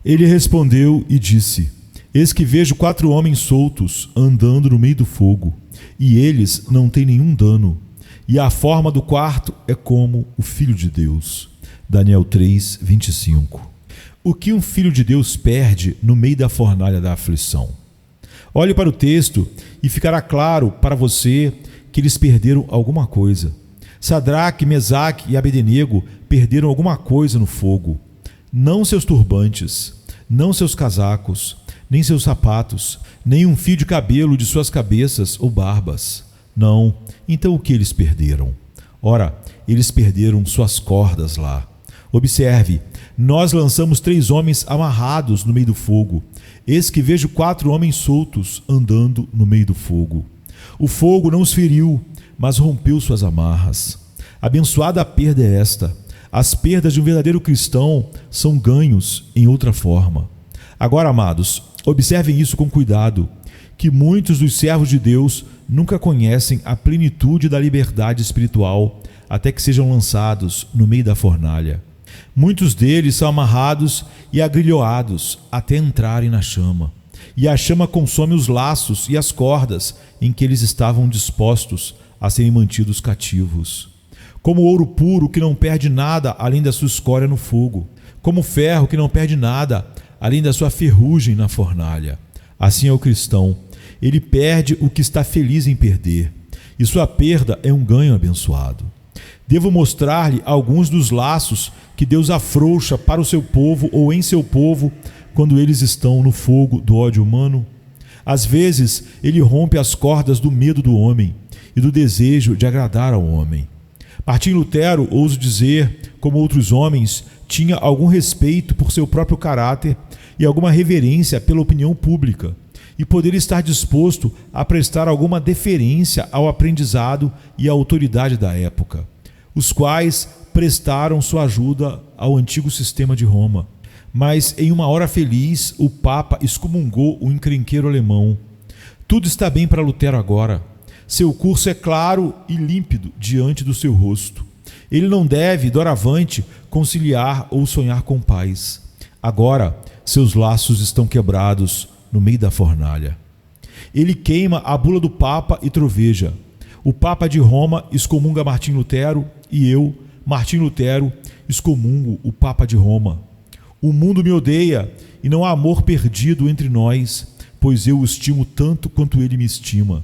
Ele respondeu e disse: Eis que vejo 4 homens soltos andando no meio do fogo, e eles não têm nenhum dano, e a forma do quarto é como o Filho de Deus. Daniel 3, 25. O que um filho de Deus perde no meio da fornalha da aflição? Olhe para o texto e ficará claro para você que eles perderam alguma coisa. Sadraque, Mesaque e Abednego perderam alguma coisa no fogo. Não seus turbantes, não seus casacos, nem seus sapatos, nem um fio de cabelo de suas cabeças ou barbas. Não. Então o que eles perderam? Ora, eles perderam suas cordas lá. Observe, nós lançamos 3 homens amarrados no meio do fogo. Eis que vejo 4 homens soltos andando no meio do fogo. O fogo não os feriu, mas rompeu suas amarras. Abençoada a perda é esta. As perdas de um verdadeiro cristão são ganhos em outra forma. Agora, amados, observem isso com cuidado, que muitos dos servos de Deus nunca conhecem a plenitude da liberdade espiritual até que sejam lançados no meio da fornalha. Muitos deles são amarrados e agrilhoados até entrarem na chama, e a chama consome os laços e as cordas em que eles estavam dispostos a serem mantidos cativos. Como ouro puro que não perde nada além da sua escória no fogo, como ferro que não perde nada além da sua ferrugem na fornalha. Assim é o cristão, ele perde o que está feliz em perder, e sua perda é um ganho abençoado. Devo mostrar-lhe alguns dos laços que Deus afrouxa para o seu povo ou em seu povo quando eles estão no fogo do ódio humano. Às vezes, ele rompe as cordas do medo do homem e do desejo de agradar ao homem. Martim Lutero, ouso dizer, como outros homens, tinha algum respeito por seu próprio caráter e alguma reverência pela opinião pública, e poderia estar disposto a prestar alguma deferência ao aprendizado e à autoridade da época, os quais prestaram sua ajuda ao antigo sistema de Roma. Mas em uma hora feliz, o Papa excomungou o encrenqueiro alemão. Tudo está bem para Lutero agora. Seu curso é claro e límpido diante do seu rosto. Ele não deve, doravante, conciliar ou sonhar com paz. Agora, seus laços estão quebrados no meio da fornalha. Ele queima a bula do Papa e troveja. O Papa de Roma excomunga Martim Lutero e eu, Martim Lutero, excomungo o Papa de Roma. O mundo me odeia e não há amor perdido entre nós, pois eu o estimo tanto quanto ele me estima.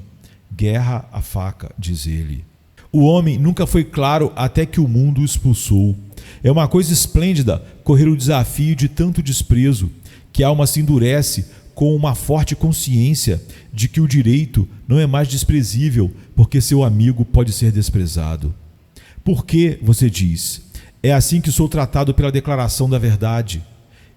Guerra à faca, diz ele. O homem nunca foi claro até que o mundo o expulsou. É uma coisa esplêndida correr o desafio de tanto desprezo, que a alma se endurece com uma forte consciência de que o direito não é mais desprezível porque seu amigo pode ser desprezado. Por que, você diz, é assim que sou tratado pela declaração da verdade?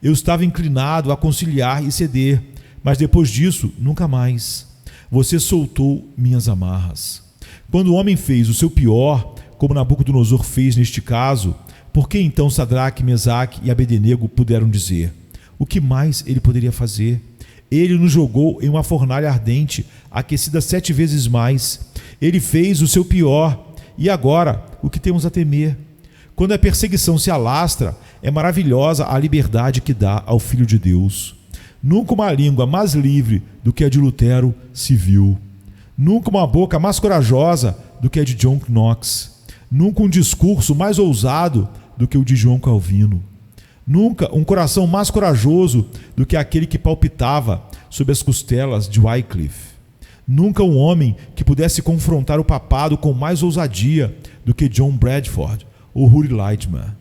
Eu estava inclinado a conciliar e ceder, mas depois disso, nunca mais. Você soltou minhas amarras. Quando o homem fez o seu pior, como Nabucodonosor fez neste caso, por que então Sadraque, Mesaque e Abednego puderam dizer? O que mais ele poderia fazer? Ele nos jogou em uma fornalha ardente, aquecida 7 vezes mais. Ele fez o seu pior. E agora, o que temos a temer? Quando a perseguição se alastra, é maravilhosa a liberdade que dá ao Filho de Deus. Nunca uma língua mais livre do que a de Lutero se viu. Nunca uma boca mais corajosa do que a de John Knox. Nunca um discurso mais ousado do que o de João Calvino. Nunca um coração mais corajoso do que aquele que palpitava sob as costelas de Wycliffe. Nunca um homem que pudesse confrontar o papado com mais ousadia do que John Bradford ou Rudy Lightman.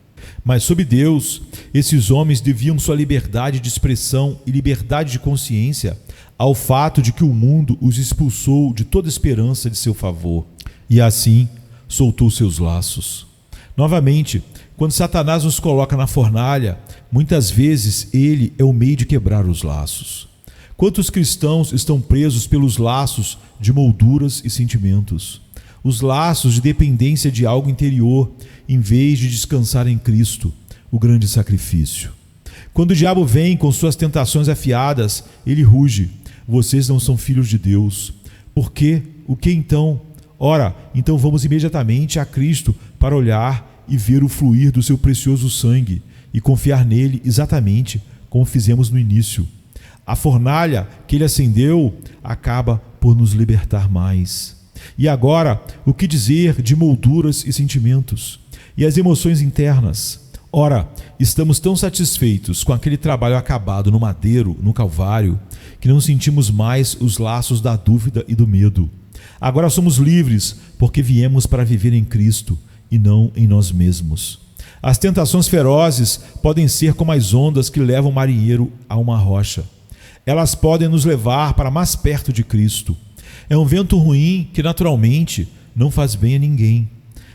Mas sob Deus, esses homens deviam sua liberdade de expressão e liberdade de consciência ao fato de que o mundo os expulsou de toda esperança de seu favor, e assim soltou seus laços. Novamente, quando Satanás nos coloca na fornalha, muitas vezes ele é o meio de quebrar os laços. Quantos cristãos estão presos pelos laços de molduras e sentimentos? Os laços de dependência de algo interior, em vez de descansar em Cristo, o grande sacrifício. Quando o diabo vem com suas tentações afiadas, ele ruge: vocês não são filhos de Deus. Por quê? O que então? Ora, então vamos imediatamente a Cristo para olhar e ver o fluir do seu precioso sangue e confiar nele exatamente como fizemos no início. A fornalha que ele acendeu acaba por nos libertar mais. E agora, o que dizer de molduras e sentimentos? E as emoções internas? Ora, estamos tão satisfeitos com aquele trabalho acabado no madeiro, no Calvário, que não sentimos mais os laços da dúvida e do medo. Agora somos livres porque viemos para viver em Cristo e não em nós mesmos. As tentações ferozes podem ser como as ondas que levam o marinheiro a uma rocha. Elas podem nos levar para mais perto de Cristo. É um vento ruim que naturalmente não faz bem a ninguém.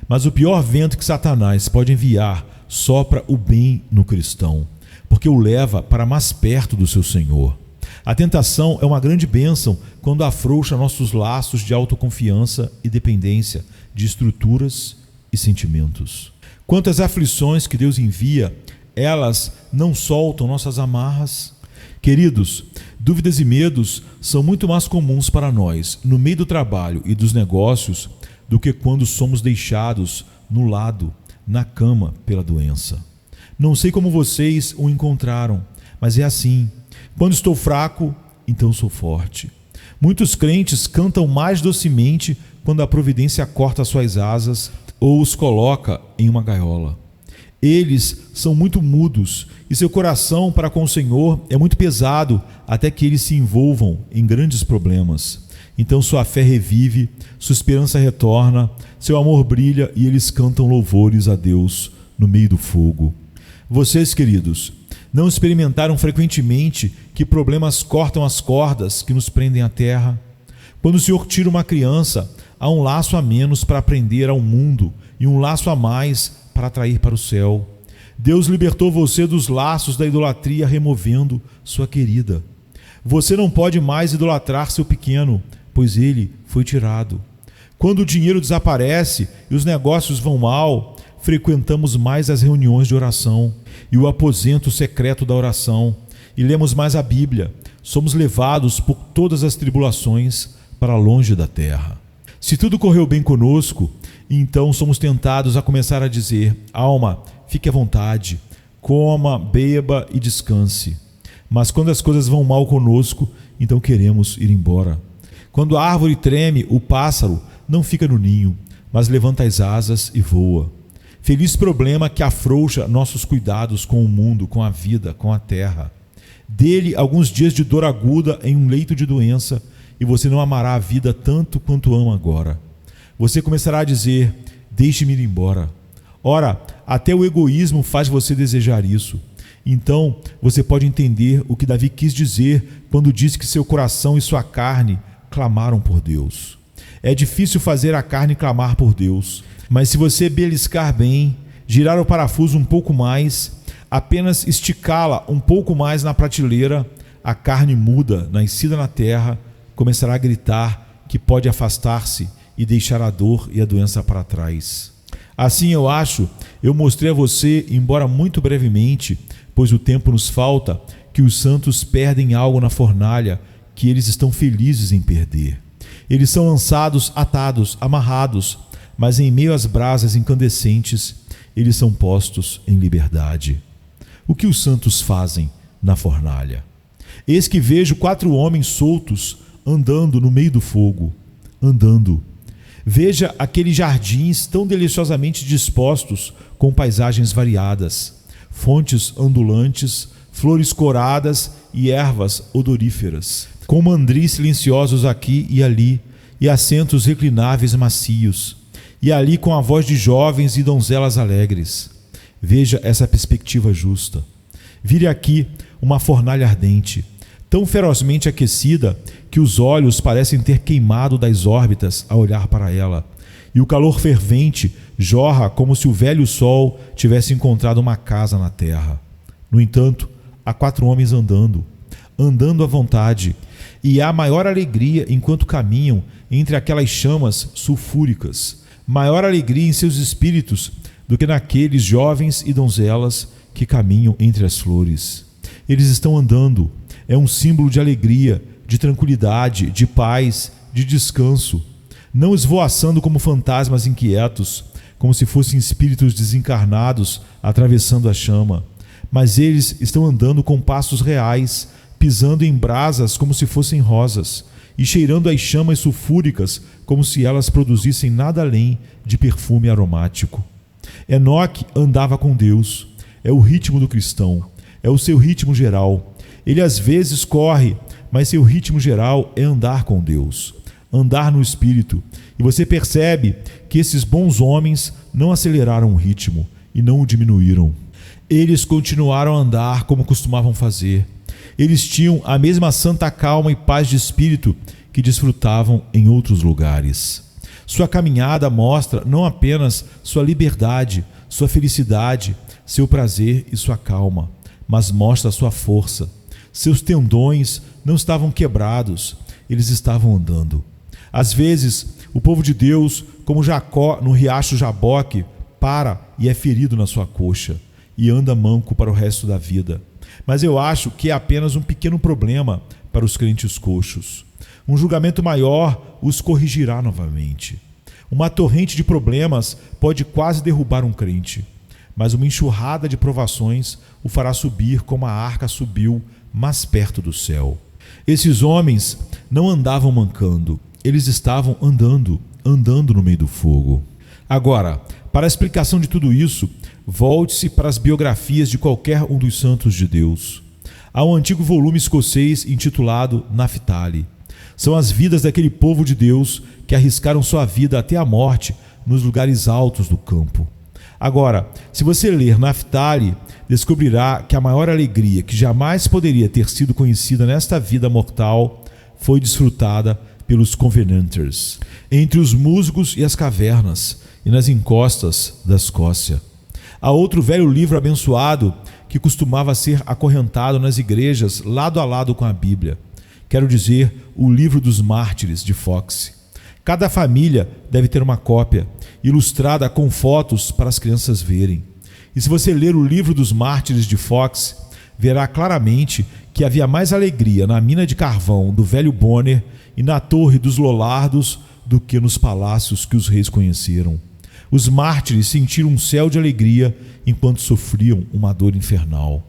Mas o pior vento que Satanás pode enviar sopra o bem no cristão, porque o leva para mais perto do seu Senhor. A tentação é uma grande bênção quando afrouxa nossos laços de autoconfiança e dependência de estruturas e sentimentos. Quanto às aflições que Deus envia, elas não soltam nossas amarras. Queridos, dúvidas e medos são muito mais comuns para nós no meio do trabalho e dos negócios do que quando somos deixados no lado, na cama, pela doença. Não sei como vocês o encontraram, mas é assim. Quando estou fraco, então sou forte. Muitos crentes cantam mais docemente quando a providência corta suas asas ou os coloca em uma gaiola. Eles são muito mudos e seu coração para com o Senhor é muito pesado até que eles se envolvam em grandes problemas. Então sua fé revive, sua esperança retorna, seu amor brilha e eles cantam louvores a Deus no meio do fogo. Vocês, queridos, não experimentaram frequentemente que problemas cortam as cordas que nos prendem à terra? Quando o Senhor tira uma criança, há um laço a menos para prender ao mundo e um laço a mais para atrair para o céu. Deus libertou você dos laços da idolatria, removendo sua querida. Você não pode mais idolatrar seu pequeno, pois ele foi tirado. Quando o dinheiro desaparece e os negócios vão mal, frequentamos mais as reuniões de oração e o aposento secreto da oração e lemos mais a Bíblia. Somos levados por todas as tribulações para longe da terra. Se tudo correu bem conosco, então somos tentados a começar a dizer: alma, fique à vontade, coma, beba e descanse. Mas quando as coisas vão mal conosco, então queremos ir embora. Quando a árvore treme, o pássaro não fica no ninho, mas levanta as asas e voa. Feliz problema que afrouxa nossos cuidados com o mundo, com a vida, com a terra. Dê-lhe alguns dias de dor aguda em um leito de doença, e você não amará a vida tanto quanto ama agora. Você começará a dizer: deixe-me ir embora. Ora, até o egoísmo faz você desejar isso. Então, você pode entender o que Davi quis dizer quando disse que seu coração e sua carne clamaram por Deus. É difícil fazer a carne clamar por Deus, mas se você beliscar bem, girar o parafuso um pouco mais, apenas esticá-la um pouco mais na prateleira, a carne muda, nascida na terra, começará a gritar que pode afastar-se e deixar a dor e a doença para trás. Assim eu mostrei a você, embora muito brevemente, pois o tempo nos falta, que os santos perdem algo na fornalha que eles estão felizes em perder. Eles são lançados, atados, amarrados, mas em meio às brasas incandescentes, eles são postos em liberdade. O que os santos fazem na fornalha? Eis que vejo 4 homens soltos andando no meio do fogo, andando. Veja aqueles jardins tão deliciosamente dispostos, com paisagens variadas, fontes ondulantes, flores coradas e ervas odoríferas, com mandris silenciosos aqui e ali, e assentos reclináveis macios, e ali com a voz de jovens e donzelas alegres. Veja essa perspectiva justa. Vire aqui uma fornalha ardente, tão ferozmente aquecida que os olhos parecem ter queimado das órbitas ao olhar para ela, e o calor fervente jorra como se o velho sol tivesse encontrado uma casa na terra. No entanto, há 4 homens andando à vontade, e há maior alegria enquanto caminham entre aquelas chamas sulfúricas, maior alegria em seus espíritos do que naqueles jovens e donzelas que caminham entre as flores. Eles estão andando, é um símbolo de alegria, de tranquilidade, de paz, de descanso, não esvoaçando como fantasmas inquietos, como se fossem espíritos desencarnados atravessando a chama, Mas eles estão andando com passos reais, pisando em brasas como se fossem rosas, e cheirando as chamas sulfúricas como se elas produzissem nada além de perfume aromático. Enoque andava com Deus. É o ritmo do cristão, é o seu ritmo geral. Ele às vezes corre, mas seu ritmo geral é andar com Deus, andar no Espírito. E você percebe que esses bons homens não aceleraram o ritmo e não o diminuíram. Eles continuaram a andar como costumavam fazer. Eles tinham a mesma santa calma e paz de espírito que desfrutavam em outros lugares. Sua caminhada mostra não apenas sua liberdade, sua felicidade, seu prazer e sua calma, mas mostra sua força. Seus tendões não estavam quebrados, eles estavam andando. Às vezes, o povo de Deus, como Jacó no riacho Jaboque, para e é ferido na sua coxa e anda manco para o resto da vida. Mas eu acho que é apenas um pequeno problema para os crentes coxos. Um julgamento maior os corrigirá novamente. Uma torrente de problemas pode quase derrubar um crente, mas uma enxurrada de provações o fará subir como a arca subiu mais perto do céu. Esses homens não andavam mancando, eles estavam andando no meio do fogo. Agora, para a explicação de tudo isso, volte-se para as biografias de qualquer um dos santos de Deus. Há um antigo volume escocês intitulado Naphtali. São as vidas daquele povo de Deus que arriscaram sua vida até a morte nos lugares altos do campo. Agora, se você ler Naphtali, descobrirá que a maior alegria que jamais poderia ter sido conhecida nesta vida mortal foi desfrutada pelos Covenanters, entre os musgos e as cavernas, e nas encostas da Escócia. Há outro velho livro abençoado que costumava ser acorrentado nas igrejas lado a lado com a Bíblia. Quero dizer, o Livro dos Mártires, de Foxe. Cada família deve ter uma cópia, ilustrada com fotos para as crianças verem. E se você ler o Livro dos Mártires de Foxe, verá claramente que havia mais alegria na mina de carvão do velho Bonner e na torre dos Lollardos do que nos palácios que os reis conheceram. Os mártires sentiram um céu de alegria enquanto sofriam uma dor infernal.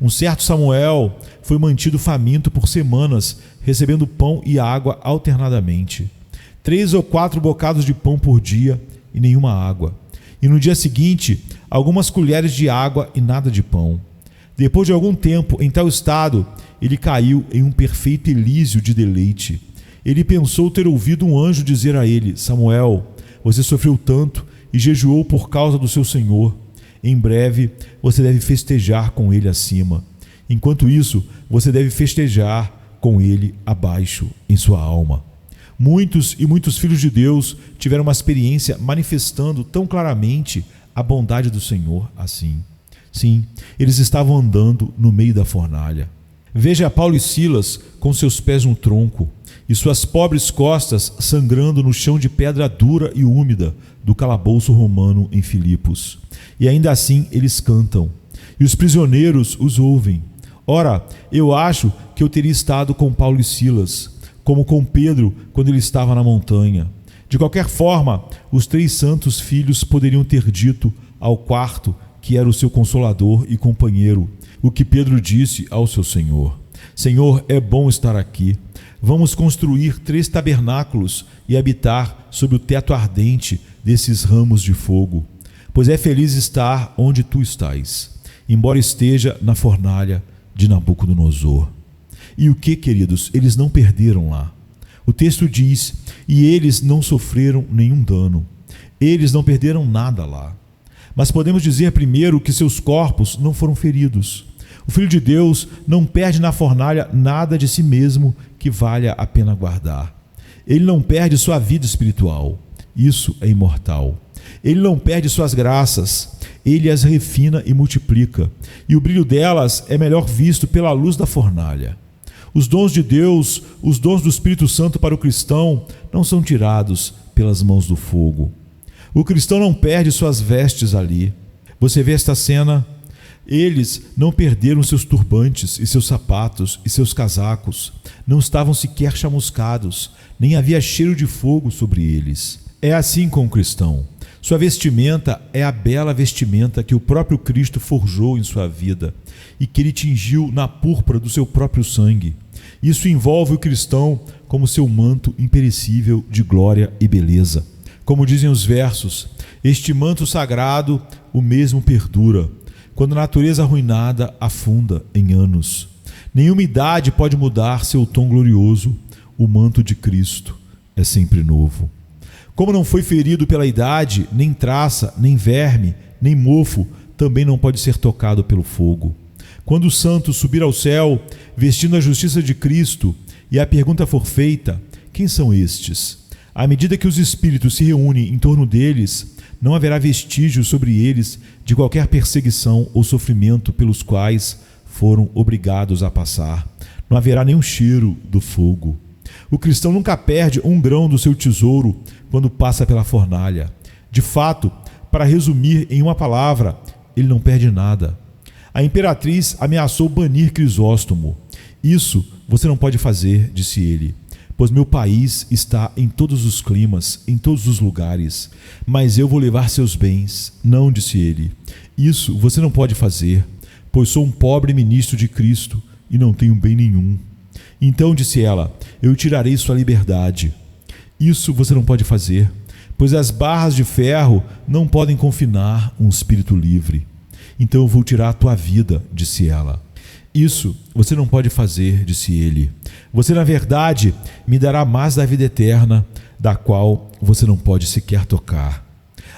Um certo Samuel foi mantido faminto por semanas, recebendo pão e água alternadamente. 3 ou 4 bocados de pão por dia e nenhuma água. E no dia seguinte, algumas colheres de água e nada de pão. Depois de algum tempo, em tal estado, ele caiu em um perfeito elísio de deleite. Ele pensou ter ouvido um anjo dizer a ele: Samuel, você sofreu tanto e jejuou por causa do seu Senhor. Em breve, você deve festejar com ele acima. Enquanto isso, você deve festejar com ele abaixo em sua alma. Muitos e muitos filhos de Deus tiveram uma experiência manifestando tão claramente a bondade do Senhor assim. Sim, eles estavam andando no meio da fornalha. Veja Paulo e Silas com seus pés no tronco e suas pobres costas sangrando no chão de pedra dura e úmida do calabouço romano em Filipos. E ainda assim eles cantam, e os prisioneiros os ouvem. Ora, eu acho que eu teria estado com Paulo e Silas, como com Pedro quando ele estava na montanha. De qualquer forma, os 3 santos filhos poderiam ter dito ao quarto, que era o seu consolador e companheiro, o que Pedro disse ao seu Senhor: Senhor, é bom estar aqui. Vamos construir 3 tabernáculos e habitar sob o teto ardente desses ramos de fogo. Pois é feliz estar onde tu estás, embora esteja na fornalha de Nabucodonosor. E o que, queridos? Eles não perderam lá. O texto diz: e eles não sofreram nenhum dano. Eles não perderam nada lá. Mas podemos dizer primeiro que seus corpos não foram feridos. O Filho de Deus não perde na fornalha nada de si mesmo que valha a pena guardar. Ele não perde sua vida espiritual. Isso é imortal. Ele não perde suas graças. Ele as refina e multiplica. E o brilho delas é melhor visto pela luz da fornalha. Os dons de Deus, os dons do Espírito Santo para o cristão, não são tirados pelas mãos do fogo. O cristão não perde suas vestes ali. Você vê esta cena? Eles não perderam seus turbantes e seus sapatos e seus casacos. Não estavam sequer chamuscados, nem havia cheiro de fogo sobre eles. É assim com o cristão. Sua vestimenta é a bela vestimenta que o próprio Cristo forjou em sua vida e que ele tingiu na púrpura do seu próprio sangue. Isso envolve o cristão como seu manto imperecível de glória e beleza. Como dizem os versos, este manto sagrado o mesmo perdura, quando a natureza arruinada afunda em anos. Nenhuma idade pode mudar seu tom glorioso, o manto de Cristo é sempre novo. Como não foi ferido pela idade, nem traça, nem verme, nem mofo, também não pode ser tocado pelo fogo. Quando o santo subir ao céu, vestindo a justiça de Cristo, e a pergunta for feita: quem são estes? À medida que os espíritos se reúnem em torno deles, não haverá vestígio sobre eles de qualquer perseguição ou sofrimento pelos quais foram obrigados a passar. Não haverá nenhum cheiro do fogo. O cristão nunca perde um grão do seu tesouro quando passa pela fornalha. De fato, para resumir em uma palavra, ele não perde nada. A imperatriz ameaçou banir Crisóstomo. Isso você não pode fazer, disse ele, pois meu país está em todos os climas, em todos os lugares. Mas eu vou levar seus bens. Não, disse ele. Isso você não pode fazer, pois sou um pobre ministro de Cristo e não tenho bem nenhum. Então, disse ela, eu tirarei sua liberdade. Isso você não pode fazer, pois as barras de ferro não podem confinar um espírito livre. Então eu vou tirar a tua vida, disse ela. Isso você não pode fazer, disse ele. Você, na verdade, me dará mais da vida eterna, da qual você não pode sequer tocar.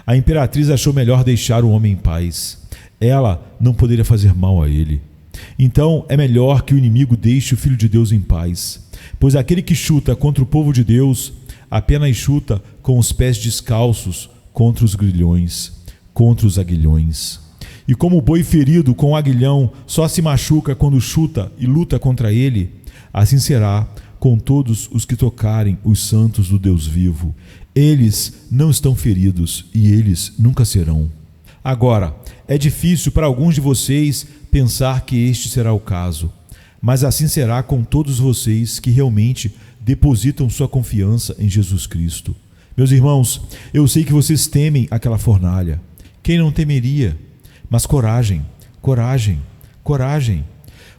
A imperatriz achou melhor deixar o homem em paz. Ela não poderia fazer mal a ele. Então é melhor que o inimigo deixe o Filho de Deus em paz, pois aquele que chuta contra o povo de Deus apenas chuta com os pés descalços contra os grilhões, contra os aguilhões. E como o boi ferido com o aguilhão só se machuca quando chuta e luta contra ele, assim será com todos os que tocarem os santos do Deus vivo. Eles não estão feridos e eles nunca serão. Agora, é difícil para alguns de vocês pensar que este será o caso, mas assim será com todos vocês que realmente depositam sua confiança em Jesus Cristo. Meus irmãos, eu sei que vocês temem aquela fornalha. Quem não temeria? Mas coragem, coragem, coragem.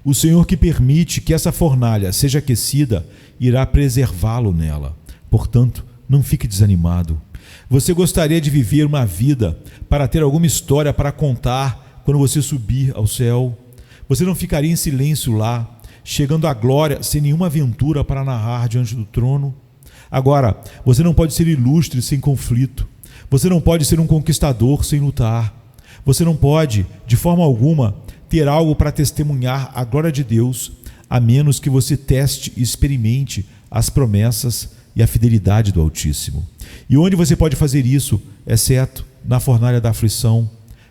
O Senhor que permite que essa fornalha seja aquecida irá preservá-lo nela. Portanto, não fique desanimado. Você gostaria de viver uma vida para ter alguma história para contar quando você subir ao céu? Você não ficaria em silêncio lá, chegando à glória sem nenhuma aventura para narrar diante do trono? Agora, você não pode ser ilustre sem conflito. Você não pode ser um conquistador sem lutar. Você não pode, de forma alguma, ter algo para testemunhar a glória de Deus, a menos que você teste e experimente as promessas e a fidelidade do Altíssimo. E onde você pode fazer isso, exceto na fornalha da aflição?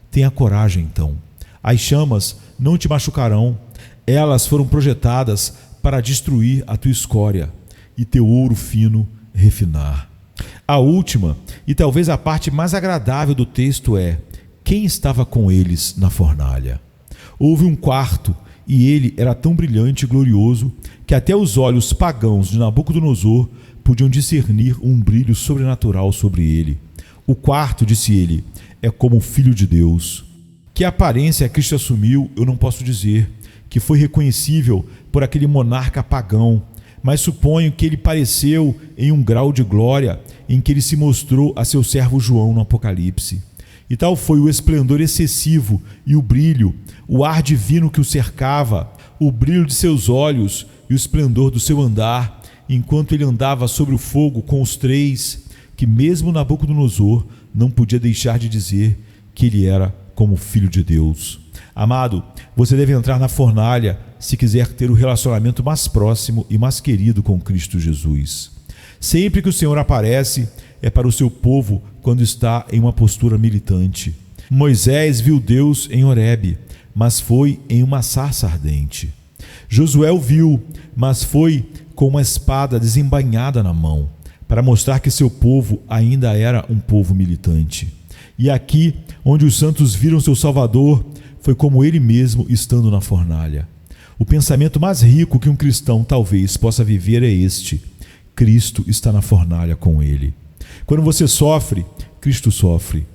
Tenha coragem, então. As chamas não te machucarão. Elas foram projetadas para destruir a tua escória e teu ouro fino refinar. A última, e talvez a parte mais agradável do texto é: quem estava com eles na fornalha? Houve um quarto, e ele era tão brilhante e glorioso que até os olhos pagãos de Nabucodonosor podiam discernir um brilho sobrenatural sobre ele. O quarto, disse ele, é como o Filho de Deus. Que aparência Cristo assumiu, eu não posso dizer, que foi reconhecível por aquele monarca pagão, mas suponho que ele pareceu em um grau de glória em que ele se mostrou a seu servo João no Apocalipse. E tal foi o esplendor excessivo e o brilho, o ar divino que o cercava, o brilho de seus olhos e o esplendor do seu andar, enquanto ele andava sobre o fogo com os três, que mesmo Nabucodonosor não podia deixar de dizer que ele era como Filho de Deus. Amado, você deve entrar na fornalha se quiser ter o relacionamento mais próximo e mais querido com Cristo Jesus. Sempre que o Senhor aparece, é para o seu povo quando está em uma postura militante. Moisés viu Deus em Horebe, mas foi em uma sarça ardente. Josué o viu, mas foi com uma espada desembainhada na mão, para mostrar que seu povo ainda era um povo militante. E aqui, onde os santos viram seu Salvador, foi como ele mesmo estando na fornalha. O pensamento mais rico que um cristão talvez possa viver é este: Cristo está na fornalha com ele. Quando você sofre, Cristo sofre.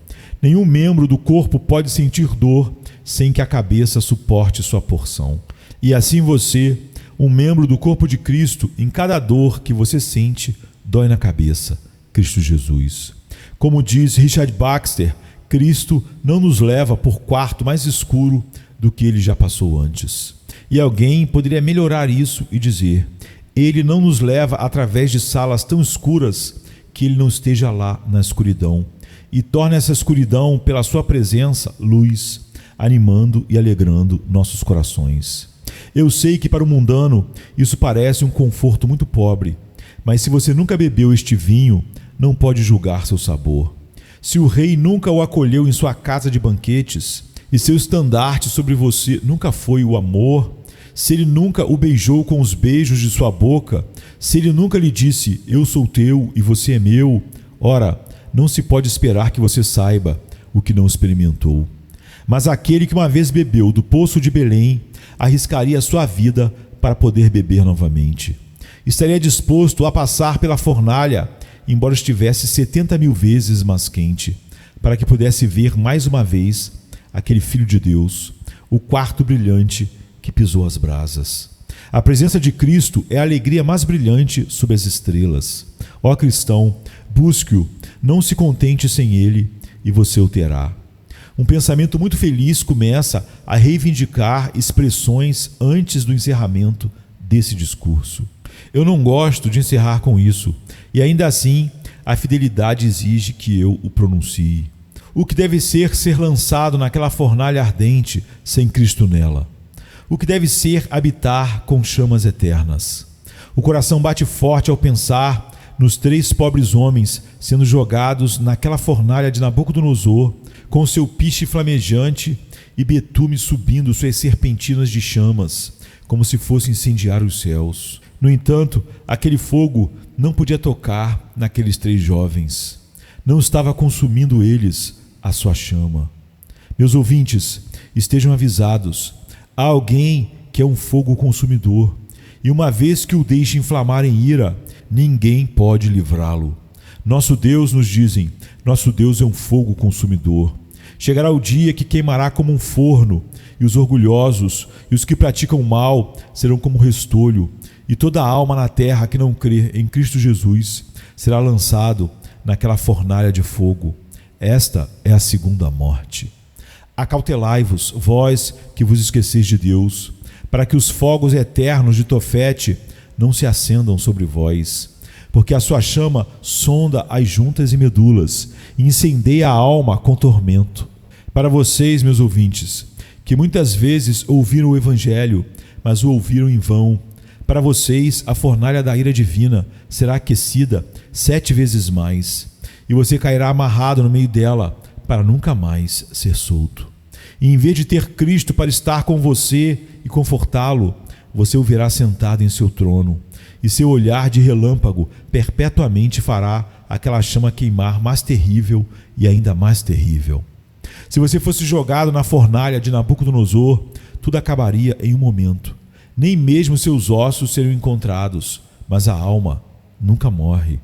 Nenhum membro do corpo pode sentir dor sem que a cabeça suporte sua porção. E assim você, um membro do corpo de Cristo, em cada dor que você sente, dói na cabeça, Cristo Jesus. Como diz Richard Baxter, Cristo não nos leva por quarto mais escuro do que ele já passou antes. E alguém poderia melhorar isso e dizer: ele não nos leva através de salas tão escuras que ele não esteja lá na escuridão, e torna essa escuridão, pela sua presença, luz, animando e alegrando nossos corações. Eu sei que para o mundano isso parece um conforto muito pobre, mas se você nunca bebeu este vinho, não pode julgar seu sabor. Se o rei nunca o acolheu em sua casa de banquetes, e seu estandarte sobre você nunca foi o amor, se ele nunca o beijou com os beijos de sua boca, se ele nunca lhe disse: eu sou teu e você é meu, ora, não se pode esperar que você saiba o que não experimentou. Mas aquele que uma vez bebeu do poço de Belém, arriscaria a sua vida para poder beber novamente. Estaria disposto a passar pela fornalha, embora estivesse 70.000 vezes mais quente, para que pudesse ver mais uma vez aquele Filho de Deus, o quarto brilhante que pisou as brasas. A presença de Cristo é a alegria mais brilhante sob as estrelas. Ó cristão, busque-o, não se contente sem ele, e você o terá. Um pensamento muito feliz começa a reivindicar expressões antes do encerramento desse discurso. Eu não gosto de encerrar com isso, e ainda assim a fidelidade exige que eu o pronuncie. O que deve ser lançado naquela fornalha ardente sem Cristo nela? O que deve ser habitar com chamas eternas? O coração bate forte ao pensar nos 3 pobres homens sendo jogados naquela fornalha de Nabucodonosor, com seu piche flamejante e betume subindo suas serpentinas de chamas, como se fosse incendiar os céus. No entanto, aquele fogo não podia tocar naqueles 3 jovens. Não estava consumindo eles a sua chama. Meus ouvintes, estejam avisados. Há alguém que é um fogo consumidor, e uma vez que o deixe inflamar em ira, ninguém pode livrá-lo. Nosso Deus, nos dizem, nosso Deus é um fogo consumidor. Chegará o dia que queimará como um forno, e os orgulhosos e os que praticam mal serão como restolho, e toda alma na terra que não crê em Cristo Jesus será lançado naquela fornalha de fogo. Esta é a segunda morte. Acautelai-vos, vós que vos esqueceis de Deus, para que os fogos eternos de Tofete não se acendam sobre vós, porque a sua chama sonda as juntas e medulas, e incendeia a alma com tormento. Para vocês, meus ouvintes, que muitas vezes ouviram o Evangelho, mas o ouviram em vão, para vocês a fornalha da ira divina será aquecida 7 vezes mais, e você cairá amarrado no meio dela, para nunca mais ser solto. E em vez de ter Cristo para estar com você e confortá-lo, você o verá sentado em seu trono, e seu olhar de relâmpago perpetuamente fará aquela chama queimar mais terrível e ainda mais terrível. Se você fosse jogado na fornalha de Nabucodonosor, tudo acabaria em um momento. Nem mesmo seus ossos seriam encontrados, mas a alma nunca morre.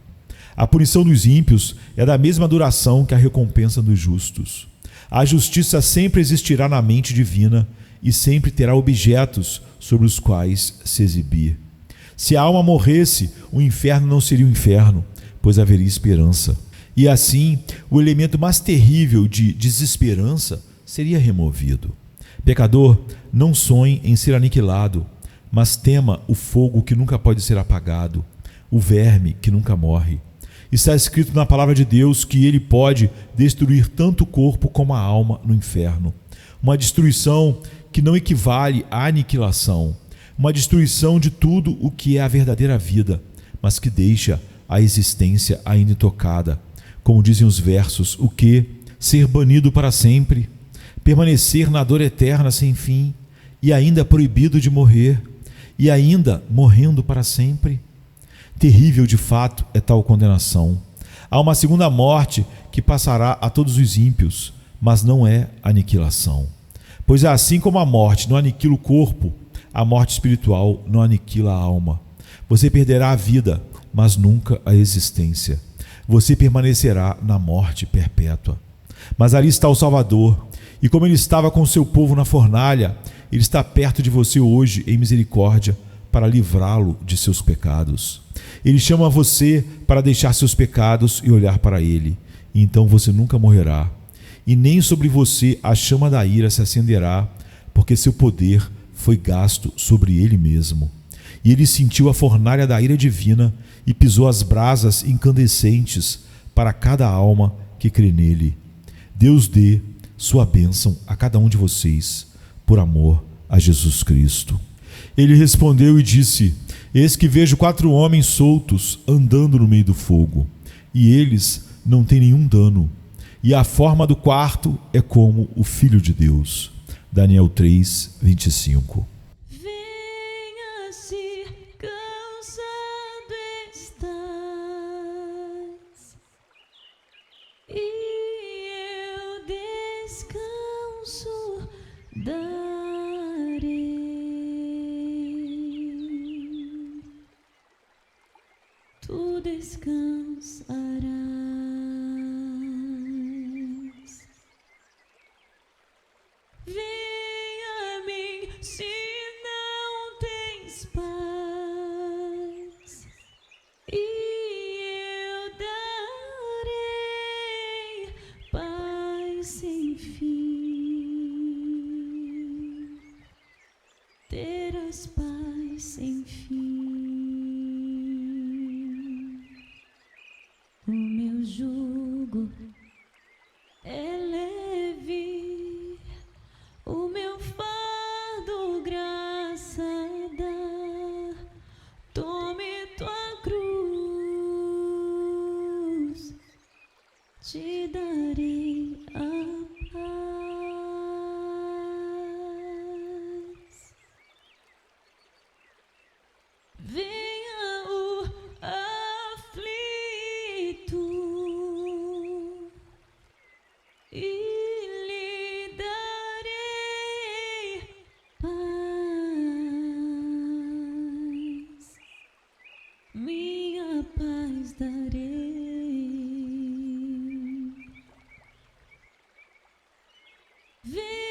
A punição dos ímpios é da mesma duração que a recompensa dos justos. A justiça sempre existirá na mente divina e sempre terá objetos sobre os quais se exibir. Se a alma morresse, o inferno não seria um inferno, pois haveria esperança. E assim, o elemento mais terrível de desesperança seria removido. Pecador, não sonhe em ser aniquilado, mas tema o fogo que nunca pode ser apagado, o verme que nunca morre. Está escrito na palavra de Deus que ele pode destruir tanto o corpo como a alma no inferno. Uma destruição que não equivale à aniquilação. Uma destruição de tudo o que é a verdadeira vida, mas que deixa a existência ainda intocada. Como dizem os versos, o que? Ser banido para sempre, permanecer na dor eterna sem fim, e ainda proibido de morrer, e ainda morrendo para sempre. Terrível de fato é tal condenação. Há uma segunda morte que passará a todos os ímpios, mas não é aniquilação. Pois assim como a morte não aniquila o corpo, a morte espiritual não aniquila a alma. Você perderá a vida, mas nunca a existência. você permanecerá na morte perpétua. Mas ali está o Salvador, e como ele estava com seu povo na fornalha, ele está perto de você hoje em misericórdia para livrá-lo de seus pecados. Ele chama você para deixar seus pecados e olhar para ele, e então você nunca morrerá. E nem sobre você a chama da ira se acenderá, porque seu poder foi gasto sobre ele mesmo. E ele sentiu a fornalha da ira divina e pisou as brasas incandescentes para cada alma que crê nele. Deus dê sua bênção a cada um de vocês, por amor a Jesus Cristo. Ele respondeu e disse: eis que vejo 4 homens soltos andando no meio do fogo, e eles não têm nenhum dano, e a forma do quarto é como o Filho de Deus. Daniel 3, 25. Venha-se, cansado estás, e eu descanso darei. Tu descansarás. Vem a mim se não tens paz, e eu darei paz sem fim. Terás paz sem fim. O meu jugo é leve, o meu fardo graça dá. Tome tua cruz, te darei a paz. Venha o aflito e lhe darei paz, minha paz darei. Vem